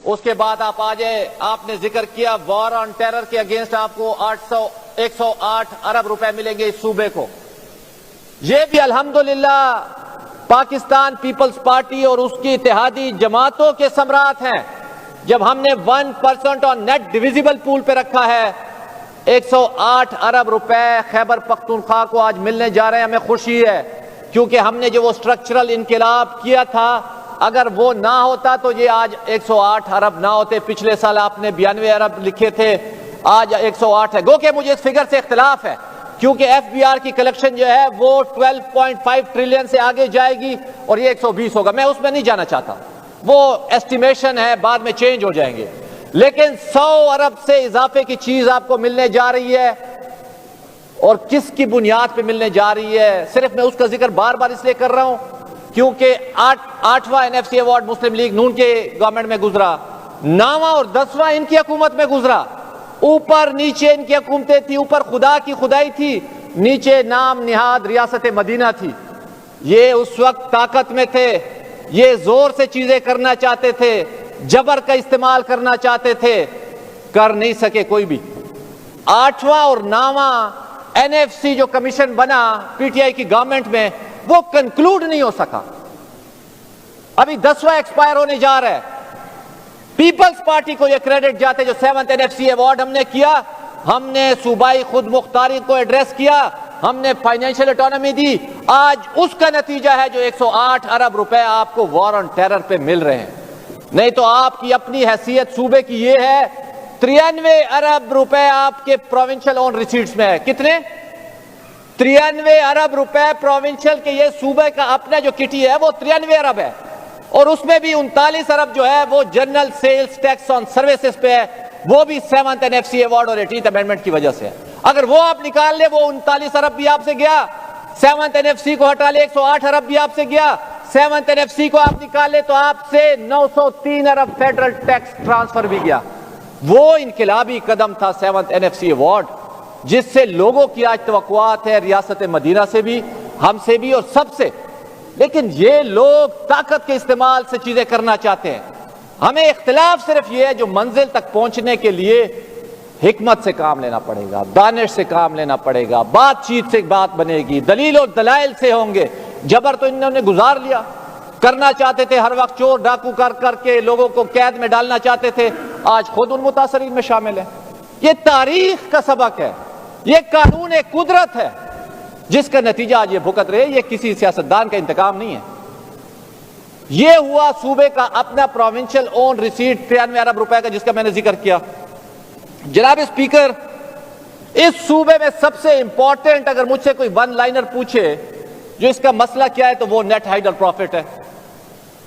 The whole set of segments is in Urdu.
اس کے بعد آپ آ جائے، آپ نے ذکر کیا وار آن ٹیرر کے اگینسٹ آپ کو 108 ارب روپے ملیں گے اس صوبے کو. یہ بھی الحمدللہ پاکستان پیپلز پارٹی اور اس کی اتحادی جماعتوں کے ثمرات ہیں. جب ہم نے 1% آن نیٹ ڈویزیبل پول پہ رکھا ہے، 108 ارب روپے خیبر پختونخوا کو آج ملنے جا رہے ہیں. ہمیں خوشی ہے کیونکہ ہم نے جو وہ اسٹرکچرل انقلاب کیا تھا، اگر وہ نہ ہوتا تو یہ آج 108 ارب نہ ہوتے. پچھلے سال آپ نے 92 ارب لکھے تھے، آج 108 ہے. گو کہ مجھے اس فگر سے اختلاف ہے کیونکہ ایف بی آر کی کلیکشن جو ہے وہ 12.5 ٹریلین سے آگے جائے گی اور یہ 120 ہوگا. میں اس میں نہیں جانا چاہتا، وہ ایسٹیمیشن ہے، بعد میں چینج ہو جائیں گے. لیکن 100 ارب سے اضافے کی چیز آپ کو ملنے جا رہی ہے، اور کس کی بنیاد پہ ملنے جا رہی ہے. صرف میں اس کا ذکر بار بار اس لیے کر رہا ہوں کیونکہ 8واں NFC ایوارڈ مسلم لیگ نون کے گورنمنٹ میں گزرا، 9واں اور 10واں ان کی حکومت میں گزرا. اوپر نیچے ان کی حکومتیں تھی، اوپر خدا کی خدائی تھی، نیچے نام نہاد ریاست مدینہ تھی. یہ اس وقت طاقت میں تھے، یہ زور سے چیزیں کرنا چاہتے تھے، جبر کا استعمال کرنا چاہتے تھے، کر نہیں سکے کوئی بھی. 8واں اور 9واں NFC جو کمیشن بنا PTI کی گورنمنٹ میں، وہ کنکلوڈ نہیں ہو سکا. ابھی 10واں ایکسپائر ہونے جا رہا ہے. پیپلز پارٹی کو یہ کریڈٹ جاتے جو 7th NFC ایوارڈ ہم نے کیا. ہم نے صوبائی خود مختاری کو ایڈریس کیا، ہم نے فائنینشیل اٹانومی دی. آج اس کا نتیجہ ہے جو 108 ارب روپے آپ کو وار آن ٹیرر پہ مل رہے ہیں. نہیں تو آپ کی اپنی حیثیت صوبے کی یہ ہے، 93 ارب روپے آپ کے پروونشل اون ریسیٹس میں ہے. کتنے؟ 93 ارب روپے پروونشل کے. یہ صوبے کا اپنا جو کٹی ہے وہ 93 ارب ہے، اور اس میں بھی 39 ارب جو ہے وہ general sales tax on services پہ ہے. وہ بھی 7th NFC ایوارڈ اور 18th امینڈمنٹ کی وجہ سے ہے. اگر وہ آپ نکال لیں، وہ 39 ارب بھی آپ سے گیا. 7th NFC کو ہٹا لے، 108 ارب بھی آپ سے گیا. 7th NFC کو آپ نکال لے تو آپ سے 903 ارب فیڈرل ٹیکس ٹرانسفر بھی گیا. وہ انقلابی قدم تھا 7th NFC ایوارڈ، جس سے لوگوں کی آج توقعات ہے ریاست مدینہ سے بھی، ہم سے بھی اور سب سے. لیکن یہ لوگ طاقت کے استعمال سے چیزیں کرنا چاہتے ہیں. ہمیں اختلاف صرف یہ ہے جو منزل تک پہنچنے کے لیے حکمت سے کام لینا پڑے گا، دانش سے کام لینا پڑے گا، بات چیت سے بات بنے گی، دلیل اور دلائل سے ہوں گے. جبر تو انہوں نے گزار لیا. کرنا چاہتے تھے ہر وقت چور ڈاکو کر کے لوگوں کو قید میں ڈالنا چاہتے تھے، آج خود ان متاثرین میں شامل ہیں. یہ تاریخ کا سبق ہے، یہ قانون قدرت ہے جس کا نتیجہ آج یہ بھگت رہے. یہ کسی سیاستدان کا انتقام نہیں ہے. یہ ہوا صوبے کا اپنا پروونشل اون ریسیٹ 93 ارب روپے کا، جس کا میں نے ذکر کیا. جناب اسپیکر، اس صوبے میں سب سے امپورٹنٹ اگر مجھ سے کوئی ون لائنر پوچھے جو اس کا مسئلہ کیا ہے تو وہ نیٹ ہائیڈل پروفٹ ہے.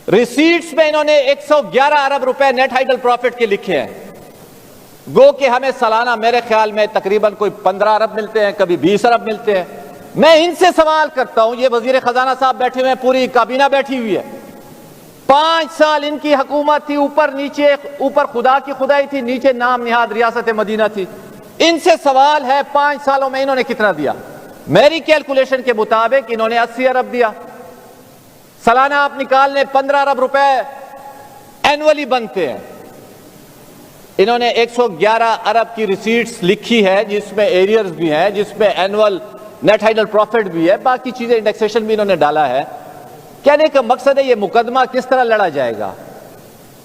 ریسیٹس میں انہوں نے 111 ارب روپے نیٹ ہائیڈل پروفٹ کے لکھے ہیں. گو کہ ہمیں سالانہ میرے خیال میں تقریباً کوئی 15 ارب ملتے ہیں، کبھی 20 ارب ملتے ہیں. میں ان سے سوال کرتا ہوں، یہ وزیر خزانہ صاحب بیٹھے ہوئے ہیں، پوری کابینہ بیٹھی ہوئی ہے. 5 سال ان کی حکومت تھی، اوپر نیچے، اوپر خدا کی خدائی تھی، نیچے نام نہاد ریاست مدینہ تھی. ان سے سوال ہے 5 سالوں میں انہوں نے کتنا دیا؟ میری کیلکولیشن کے مطابق انہوں نے 80 ارب دیا. سالانہ آپ نکال لیں 15 ارب روپے اینولی بنتے ہیں. انہوں نے 111 ارب کی ریسیٹس لکھی ہے جس میں ایریئرز بھی ہیں، جس میں اینول نیٹ ہائیڈل پروفٹ بھی ہے، باقی چیزیں انڈیکسیشن بھی انہوں نے ڈالا ہے. کہنے کا مقصد ہے یہ مقدمہ کس طرح لڑا جائے گا.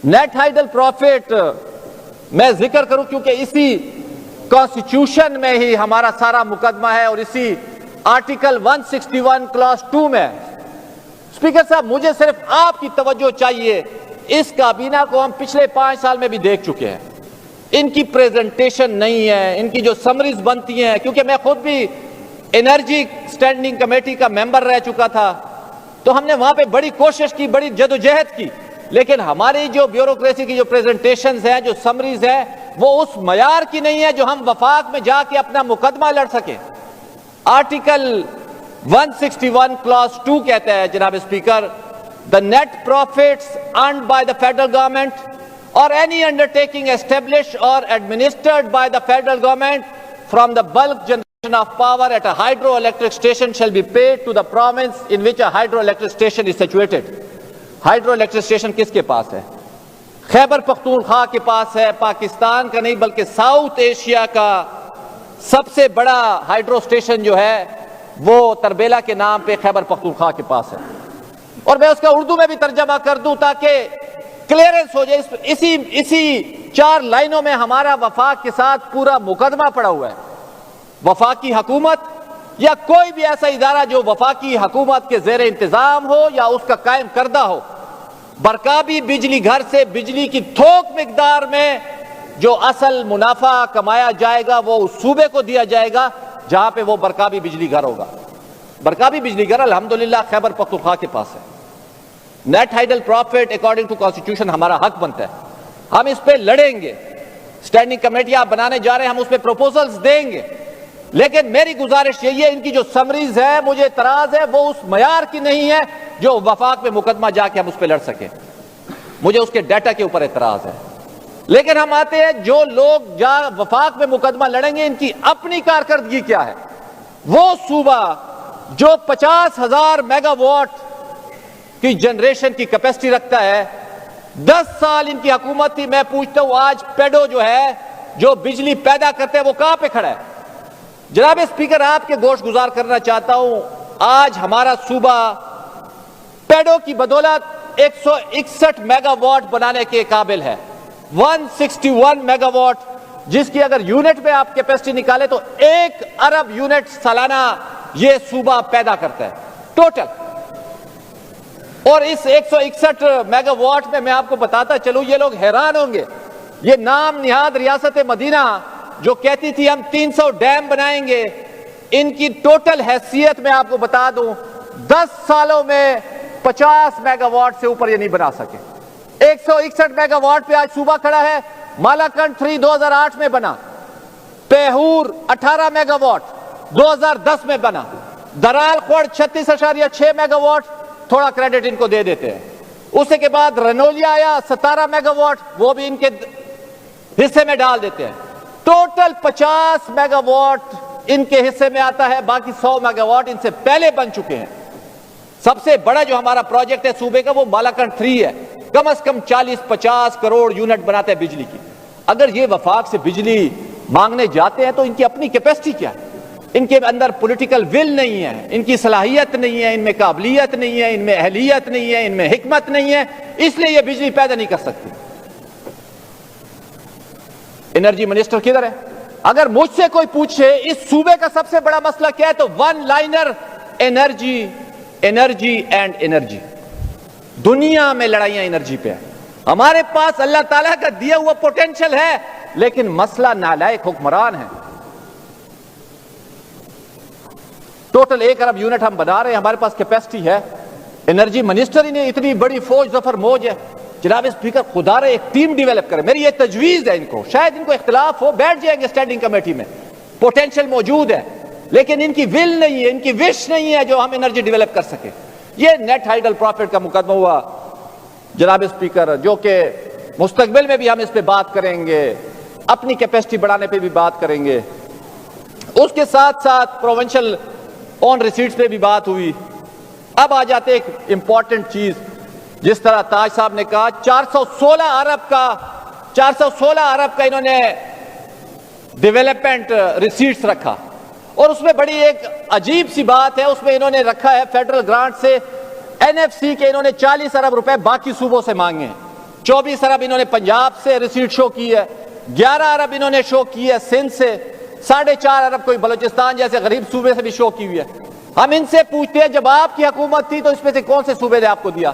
نیٹ ہائیڈل پروفٹ میں ذکر کروں کیونکہ اسی کانسٹیٹیوشن میں ہی ہمارا سارا مقدمہ ہے اور اسی آرٹیکل 161 کلاس 2 میں. اسپیکر صاحب، مجھے صرف آپ کی توجہ چاہیے. اس کابینہ کو ہم پچھلے 5 سال میں بھی دیکھ چکے ہیں. ان کی پریزنٹیشن نہیں ہے، ان کی جو سمریز بنتی ہیں، کیونکہ میں خود بھی انرجی سٹینڈنگ کمیٹی کا ممبر رہ چکا تھا تو ہم نے وہاں پہ بڑی کوشش کی، بڑی جدوجہد کی، لیکن ہماری جو بیوروکریسی کی جو پریزنٹیشنز ہیں، جو سمریز ہیں، وہ اس معیار کی نہیں ہے جو ہم وفاق میں جا کے اپنا مقدمہ لڑ سکیں. آرٹیکل 161 کلاس 2 کہتا ہے جناب speaker, the net profits earned by the federal government or any undertaking established or administered by the federal government from the bulk generation of power at a hydroelectric station shall be paid to the province in which a hydroelectric station is situated. Hydroelectric station کس کے پاس ہے؟ خیبر پختونخوا کے پاس ہے، پاکستان کا نہیں بلکہ ساؤتھ ایشیا کا سب سے بڑا ہائیڈرو اسٹیشن جو ہے وہ تربیلا کے نام پہ خیبر پختونخوا کے پاس ہے۔ اور میں اس کا اردو میں بھی ترجمہ کر دوں تاکہ کلیئرنس ہو جائے۔ اسی 4 لائنوں میں ہمارا وفاق کے ساتھ پورا مقدمہ پڑا ہوا ہے۔ وفاقی حکومت یا کوئی بھی ایسا ادارہ جو وفاقی حکومت کے زیر انتظام ہو یا اس کا قائم کردہ ہو، برقابی بجلی گھر سے بجلی کی تھوک مقدار میں جو اصل منافع کمایا جائے گا وہ اس صوبے کو دیا جائے گا جہاں پہ وہ برقابی بجلی گھر ہوگا۔ برقابی بجلی گھر الحمدللہ خیبر پختونخوا کے پاس ہے۔ Net hydel profit according to constitution ہمارا حق بنتا ہے، ہم اس پہ لڑیں گے، اسٹینڈنگ کمیٹی آپ بنانے جا رہے ہیں، ہم اس پہ پروپوزلز دیں گے، لیکن میری گزارش یہی ہے ان کی جو سمریز ہے مجھے اعتراض ہے وہ اس معیار کی نہیں ہے جو وفاق میں مقدمہ جا کے ہم اس پہ لڑ سکیں، مجھے اس کے ڈیٹا کے اوپر اعتراض ہے۔ لیکن ہم آتے ہیں جو لوگ وفاق میں مقدمہ لڑیں گے ان کی اپنی کارکردگی کیا ہے۔ وہ صوبہ جو 50,000 میگا واٹ کی جنریشن کی کیپیسٹی رکھتا ہے، 10 سال ان کی حکومت تھی، میں پوچھتا ہوں آج پیڈو جو ہے جو بجلی پیدا کرتے ہیں وہ کہاں پہ کھڑا ہے؟ جناب اسپیکر آپ کے گوش گزار کرنا چاہتا ہوں، آج ہمارا صوبہ پیڈو کی بدولت 161 میگا واٹ بنانے کے قابل ہے، 161 میگا واٹ، جس کی اگر یونٹ میں آپ کیپیسٹی نکالے تو 1 ارب یونٹ سالانہ یہ صوبہ پیدا کرتا ہے ٹوٹل۔ اور اس 161 میگا واٹ میں آپ کو بتاتا چلوں، یہ لوگ حیران ہوں گے، یہ نام نہاد ریاست مدینہ جو کہتی تھی ہم 300 ڈیم بنائیں گے، ان کی ٹوٹل حیثیت میں آپ کو بتا دوں 10 سالوں میں 50 میگا واٹ سے اوپر یہ نہیں بنا سکے۔ 161 میگا واٹ پہ آج صوبہ کھڑا ہے۔ مالاکنڈ 3 2008 میں بنا، پیہور 18 میگا واٹ 2010 میں بنا، درال خوڑ 36.6 میگا واٹ، تھوڑا کریڈٹ ان کو دے دیتے ہیں۔ اس کے بعد رنولیا آیا 17 میگا واٹ، وہ بھی ان کے حصے میں ڈال دیتے ہیں۔ ٹوٹل 50 میگا واٹ ان کے حصے میں آتا ہے، باقی 100 میگا واٹ ان سے پہلے بن چکے ہیں۔ سب سے بڑا جو ہمارا پروجیکٹ ہے صوبے کا وہ مالاکنڈ 3 ہے، کم از کم 40-50 کروڑ یونٹ بناتا ہے بجلی کی۔ اگر یہ وفاق سے بجلی مانگنے جاتے ہیں تو ان کی اپنی کیپیسٹی کیا ہے؟ ان کے اندر پولیٹیکل ول نہیں ہے، ان کی صلاحیت نہیں ہے، ان میں قابلیت نہیں ہے، ان میں اہلیت نہیں ہے، ان میں حکمت نہیں ہے، اس لیے یہ بجلی پیدا نہیں کر سکتی۔ انرجی منسٹر کدھر ہے؟ اگر مجھ سے کوئی پوچھے اس صوبے کا سب سے بڑا مسئلہ کیا ہے تو 1 liner energy, energy and energy. دنیا میں لڑائیاں انرجی پہ ہیں، ہمارے پاس اللہ تعالیٰ کا دیا ہوا پوٹینشل ہے لیکن مسئلہ نالائق حکمران ہے۔ ٹوٹل 1 ارب یونٹ ہم بنا رہے ہیں، ہمارے پاس کیپیسٹی ہے، انرجی منسٹر ہی نے اتنی بڑی فوج ظفر موج ہے۔ جناب اسپیکر خدا رہے ایک ٹیم ڈیولپ کرے، میری یہ تجویز ہے ان کو، شاید ان کو اختلاف ہو، بیٹھ جائیں گے اسٹینڈنگ کمیٹی میں، پوٹینشل موجود ہے لیکن ان کی ول نہیں ہے، ان کی وش نہیں ہے جو ہم انرجی ڈیولپ کر سکے۔ یہ نیٹ ہائیڈل پروفٹ کا مقدمہ ہوا جناب اسپیکر، جو کہ مستقبل میں بھی ہم اس پہ بات کریں گے، اپنی کیپیسٹی بڑھانے پہ بھی بات کریں گے۔ اس کے ساتھ ساتھ پروونشل آن ریسیٹس پہ بھی بات ہوئی۔ اب آ جاتے ایک امپورٹنٹ چیز، جس طرح تاج صاحب نے کہا 416 ارب کا انہوں نے ڈیولپمنٹ ریسیٹس رکھا، اور اس میں بڑی ایک عجیب سی بات ہے، اس میں انہوں نے رکھا ہے فیڈرل گرانٹ سے NFC کے انہوں نے 40 ارب روپے باقی صوبوں سے مانگے ہیں، 24 ارب انہوں نے پنجاب سے ریسیٹ شو کی ہے، 11 ارب انہوں نے شو کی ہے سندھ سے، 4.5 ارب کوئی بلوچستان جیسے غریب صوبے سے بھی شو کی ہوئی ہے۔ ہم ان سے پوچھتے ہیں جب آپ کی حکومت تھی تو اس میں سے کون سے صوبے نے آپ کو دیا؟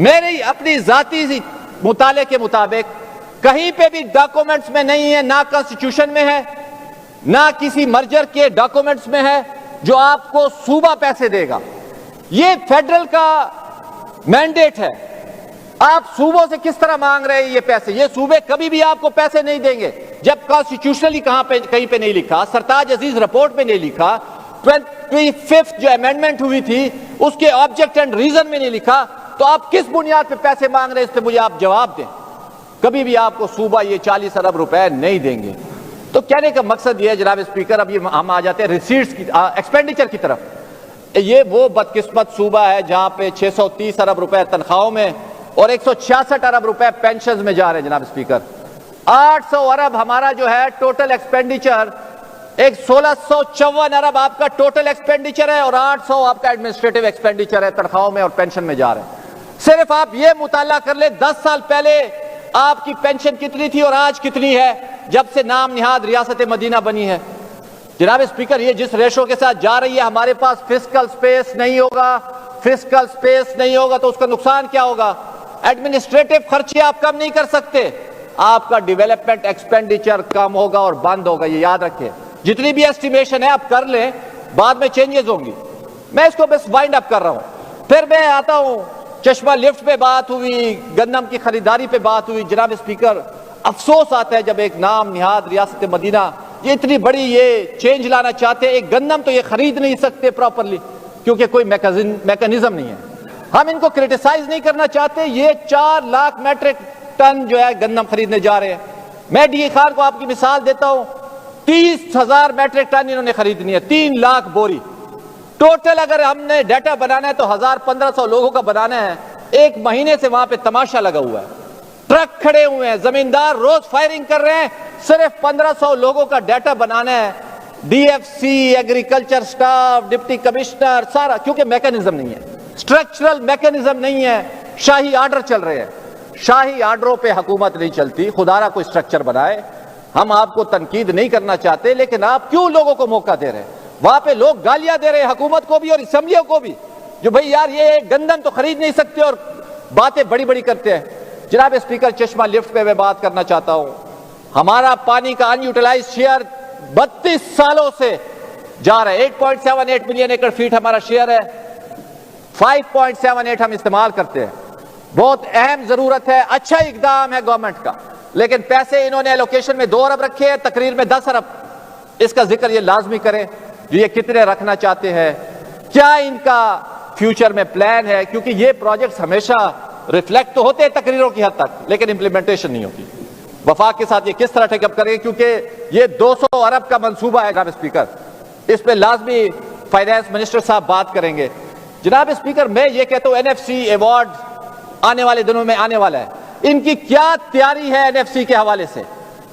میری اپنی ذاتی مطالعے کے مطابق کہیں پہ بھی ڈاکومنٹس میں نہیں ہے، نہ کانسٹیٹیوشن میں ہے، نہ کسی مرجر کے ڈاکومنٹس میں ہے جو آپ کو صوبہ پیسے دے گا۔ یہ فیڈرل کا مینڈیٹ ہے، آپ صوبوں سے کس طرح مانگ رہے ہیں یہ پیسے؟ یہ صوبے کبھی بھی آپ کو پیسے نہیں دیں گے جب کانسٹیٹیوشنلی کہیں پہ نہیں لکھا، سرتاج عزیز رپورٹ میں نہیں لکھا، 25 جو امینڈمنٹ ہوئی تھی اس کے آبجیکٹ اینڈ ریزن میں نہیں لکھا، تو آپ کس بنیاد پہ پیسے مانگ رہے ہیں اس پہ مجھے آپ جواب دیں۔ کبھی بھی آپ کو صوبہ یہ 40 ارب روپے نہیں دیں گے۔ تو کہنے کا مقصد یہ ہے جناب اسپیکر، اب یہ ہم آ جاتے ہیں ریسیٹس کی ایکسپینڈیچر کی طرف۔ یہ وہ بدقسمت صوبہ ہے جہاں پہ 630 ارب روپے تنخواہوں میں اور 166 ارب روپے پینشنز میں جا رہے ہیں جناب اسپیکر. 800 ارب ہمارا جو ہے ٹوٹل ایکسپینڈیچر، 1654 ارب آپ کا ٹوٹل ایکسپینڈیچر ہے اور 800 آپ کا ایڈمنسٹریٹو ایکسپینڈیچر ہے، تنخواہوں میں اور پینشن میں جا رہے ہیں. صرف آپ یہ مطالعہ کر لیں 10 سال پہلے آپ کی پینشن کتنی تھی اور آج کتنی ہے جب سے نام نہاد ریاست مدینہ بنی ہے. جناب اسپیکر یہ جس ریشو کے ساتھ جا رہی ہے، ہمارے پاس فسکل سپیس نہیں ہوگا. فسکل سپیس نہیں ہوگا تو اس کا نقصان کیا ہوگا؟ ایڈمنسٹریٹو خرچے آپ کم نہیں کر سکتے، آپ کا ڈیولپمنٹ ایکسپینڈیچر کم ہوگا اور بند ہوگا. یہ یاد رکھیں، جتنی بھی ایسٹیمیشن ہے آپ کر لیں، بعد میں چینجز ہوں گی. میں اس کو بس وائنڈ اپ کر رہا ہوں. پھر میں آتا ہوں، چشمہ لفٹ پہ بات ہوئی، گندم کی خریداری پہ بات ہوئی. جناب اسپیکر افسوس آتا ہے جب ایک نام نہاد ریاست مدینہ یہ اتنی بڑی یہ چینج لانا چاہتے ہیں. ایک گندم تو یہ خرید نہیں سکتے پراپرلی کیونکہ کوئی میکانزم نہیں ہے. ہم ان کو کرٹیسائز نہیں کرنا چاہتے. یہ 4 لاکھ میٹرک ٹن جو ہے گندم خریدنے جا رہے ہیں. میں ڈی خان کو آپ کی مثال دیتا ہوں، 30,000 میٹرک ٹن انہوں نے خریدنی ہے، 3 لاکھ بوری ٹوٹل. اگر ہم نے ڈیٹا بنانا ہے تو 1500 لوگوں کا بنانا ہے. ایک مہینے سے وہاں پہ تماشا لگا ہوا ہے، ٹرک کھڑے ہوئے ہیں، زمیندار روز فائرنگ کر رہے ہیں. صرف 1500 لوگوں کا ڈیٹا بنانا ہے. D F C, agriculture staff, deputy commissioner, سارا، کیونکہ میکانزم نہیں ہے، سٹرکچرل میکانزم نہیں ہے. شاہی آرڈر چل رہے ہیں. شاہی آرڈروں پہ حکومت نہیں چلتی. خدا را کوئی سٹرکچر بنائے. ہم آپ کو تنقید نہیں کرنا چاہتے، لیکن آپ کیوں لوگوں کو موقع دے رہے ہیں؟ وہاں پہ لوگ گالیاں دے رہے ہیں حکومت کو بھی اور اسمبلیوں کو بھی، جو بھئی یار یہ گندم تو خرید نہیں سکتے اور باتیں بڑی بڑی کرتے ہیں. جناب اسپیکر چشمہ لفٹ پہ میں بات کرنا چاہتا ہوں. ہمارا پانی کا ان یوٹیلائز شیئر 32 سالوں سے جا رہا ہے. 8.78 ملین ایکڑ فیٹ ہمارا شیئر ہے. 5.78 ہم استعمال کرتے ہیں. بہت اہم ضرورت ہے، اچھا اقدام ہے گورنمنٹ کا، لیکن پیسے انہوں نے ایلوکیشن میں 2 ارب رکھے ہیں، تقریر میں 10 ارب. اس کا ذکر یہ لازمی کریں جو یہ کتنے رکھنا چاہتے ہیں، کیا ان کا فیوچر میں پلان ہے، کیونکہ یہ پروجیکٹس ہمیشہ ریفلیکٹ تو ہوتے ہیں تقریروں کی حد تک، لیکن امپلیمنٹیشن نہیں ہوتی. وفاق کے ساتھ یہ کس طرح ٹیک اپ کریں، کیونکہ یہ 200 ارب کا منصوبہ ہے. جناب اسپیکر اس پہ لازمی فائنانس منسٹر صاحب بات کریں گے. جناب اسپیکر میں یہ کہتا ہوں NFC ایوارڈ آنے والے دنوں میں آنے والا ہے. ان کی کیا تیاری ہے NFC کے حوالے سے؟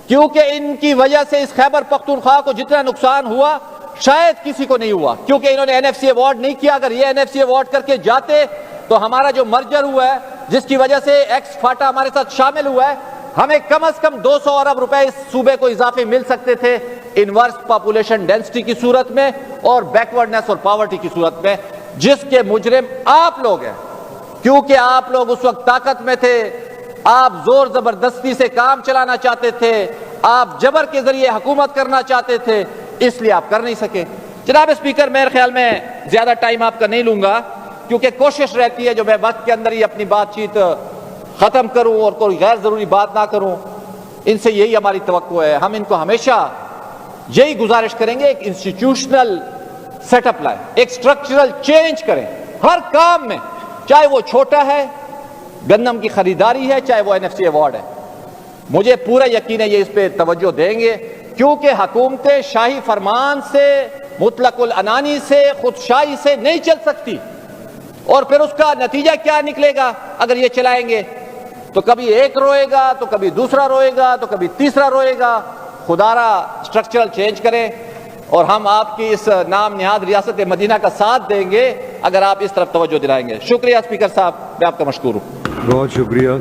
کیونکہ ان کی وجہ سے اس خیبر پختونخوا کو جتنا نقصان ہوا شاید کسی کو نہیں ہوا، کیونکہ انہوں نے NFC ایوارڈ نہیں کیا. اگر یہ NFC ایوارڈ کر کے جاتے تو ہمارا جو مرجر ہوا ہے جس کی وجہ سے ایکس فاٹا ہمارے ساتھ شامل ہوا ہے، ہمیں کم از کم 200 ارب روپے اس صوبے کو اضافے مل سکتے تھے انورس پاپولیشن ڈینسٹی کی صورت میں اور بیکورڈنس اور پاورٹی کی صورت میں، جس کے مجرم آپ لوگ ہیں. کیونکہ آپ لوگ اس وقت طاقت میں تھے، آپ زور زبردستی سے کام چلانا چاہتے تھے، آپ جبر کے ذریعے حکومت کرنا چاہتے تھے، اس لیے آپ کر نہیں سکے. جناب اسپیکر میرے خیال میں زیادہ ٹائم آپ کا نہیں لوں گا، کیونکہ کوشش رہتی ہے جو میں وقت کے اندر ہی اپنی بات چیت ختم کروں اور کوئی غیر ضروری بات نہ کروں. ان سے یہی ہماری توقع ہے. ہم ان کو ہمیشہ یہی گزارش کریں گے، ایک انسٹیٹیوشنل سیٹ اپ لائیں، ایک سٹرکچرل چینج کریں ہر کام میں، چاہے وہ چھوٹا ہے، گندم کی خریداری ہے، چاہے وہ NFC ایوارڈ ہے. مجھے پورا یقین ہے یہ اس پہ توجہ دیں گے، کیونکہ حکومتیں شاہی فرمان سے، مطلق العنانی سے، خودشاہی سے نہیں چل سکتی. اور پھر اس کا نتیجہ کیا نکلے گا اگر یہ چلائیں گے؟ تو کبھی ایک روئے گا، تو کبھی دوسرا روئے گا، تو کبھی تیسرا روئے گا. خدا را سٹرکچرل چینج کریں اور ہم آپ کی اس نام نہاد ریاست مدینہ کا ساتھ دیں گے اگر آپ اس طرف توجہ دلائیں گے. شکریہ اسپیکر صاحب، میں آپ کا مشکور ہوں. بہت شکریہ.